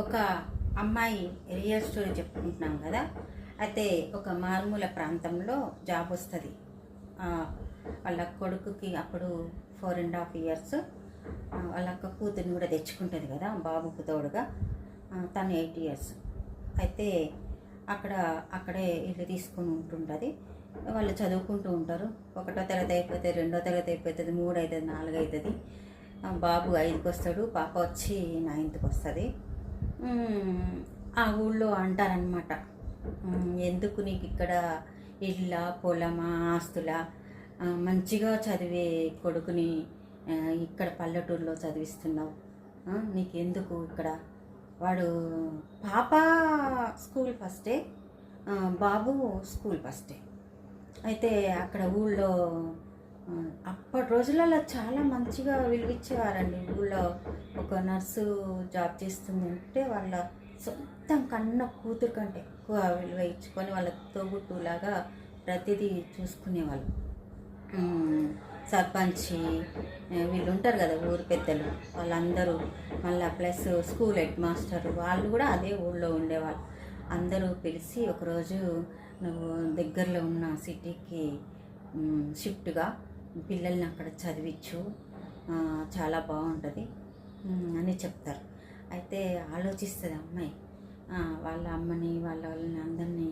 ఒక అమ్మాయి real story చెప్పుకుంటున్నాం కదా. అయితే ఒక మారుమూల ప్రాంతంలో జాబ్ వస్తుంది. వాళ్ళ కొడుకుకి అప్పుడు 4.5 years. వాళ్ళ అక్క కూతురిని కూడా తెచ్చుకుంటుంది కదా బాబుకు తోడుగా. తను 8 years. అయితే అక్కడే ఇల్లు తీసుకుని ఉంటుంటుంది. వాళ్ళు చదువుకుంటూ ఉంటారు. 1వ తరగతి అయిపోతే 2వ తరగతి అయిపోతుంది, 3 అవుతుంది, 4 అవుతుంది. బాబు 5కి వస్తాడు, పాప వచ్చి 9th వస్తుంది. ఆ ఊళ్ళో అంటారనమాట, ఎందుకు నీకు ఇక్కడ ఇళ్ళ పొలమా ఆస్తులా, మంచిగా చదివే కొడుకుని ఇక్కడ పల్లెటూరులో చదివిస్తున్నావు, నీకెందుకు ఇక్కడ. వాడు పాప స్కూల్ ఫస్టే, బాబు స్కూల్ ఫస్టే. అయితే అక్కడ ఊళ్ళో అప్పటి రోజులలో చాలా మంచిగా విలువిచ్చేవారండి. ఊళ్ళో ఒక నర్సు జాబ్ చేస్తుందంటే వాళ్ళ సొంతం కన్న కూతురు కంటే ఎక్కువ విలువ ఇచ్చుకొని వాళ్ళ తోబుట్టులాగా ప్రతిదీ చూసుకునేవాళ్ళు. సర్పంచి వీళ్ళు ఉంటారు కదా, ఊరు పెద్దలు, వాళ్ళందరూ, మళ్ళీ ప్లస్ స్కూల్ హెడ్ మాస్టర్ వాళ్ళు కూడా అదే ఊళ్ళో ఉండేవాళ్ళు. అందరూ పిలిచి ఒకరోజు నువ్వు దగ్గరలో ఉన్న సిటీకి షిఫ్ట్గా పిల్లల్ని అక్కడ చదివించు, చాలా బాగుంటుంది అని చెప్తారు. అయితే ఆలోచిస్తుంది అమ్మాయి. వాళ్ళ అమ్మని వాళ్ళని అందరినీ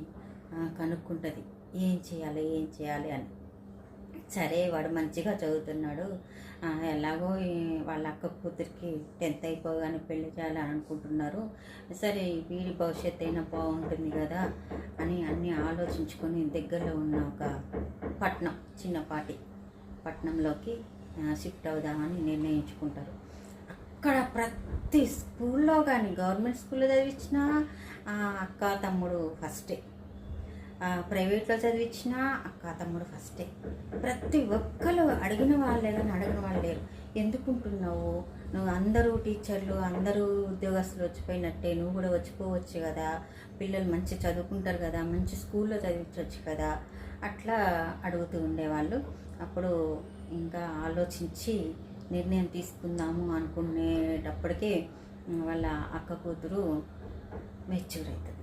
కనుక్కుంటుంది, ఏం చేయాలి అని. సరే, వాడు మంచిగా చదువుతున్నాడు, ఎలాగో వాళ్ళ అక్క కూతురికి 10th అయిపోగానే పెళ్లి చేయాలని అనుకుంటున్నారు, సరే వీడి భవిష్యత్తు అయినా బాగుంటుంది కదా అని అన్నీ ఆలోచించుకొని దగ్గరలో ఉన్న ఒక పట్నం, చిన్నపాటి పట్నంలోకి షిఫ్ట్ అవుదామని నిర్ణయించుకుంటారు. అక్కడ ప్రతి స్కూల్లో కానీ, గవర్నమెంట్ స్కూల్లో చదివించిన అక్క తమ్ముడు ఫస్టే, ప్రైవేట్లో చదివించిన అక్క తమ్ముడు ఫస్టే. ప్రతి ఒక్కరు అడిగిన వాళ్ళే కానీ అడిగిన వాళ్ళు లేరు. ఎందుకుంటున్నావు నువ్వు, అందరూ టీచర్లు అందరూ ఉద్యోగస్తులు వచ్చిపోయినట్టే నువ్వు కూడా వచ్చిపోవచ్చు కదా, పిల్లలు మంచి చదువుకుంటారు కదా, మంచి స్కూల్లో చదివించవచ్చు కదా, అట్లా అడుగుతూ ఉండేవాళ్ళు. అప్పుడు ఇంకా ఆలోచించి నిర్ణయం తీసుకుందాము అనుకునేటప్పటికీ వాళ్ళ అక్క కూతురు మెచ్యూర్ అవుతుంది.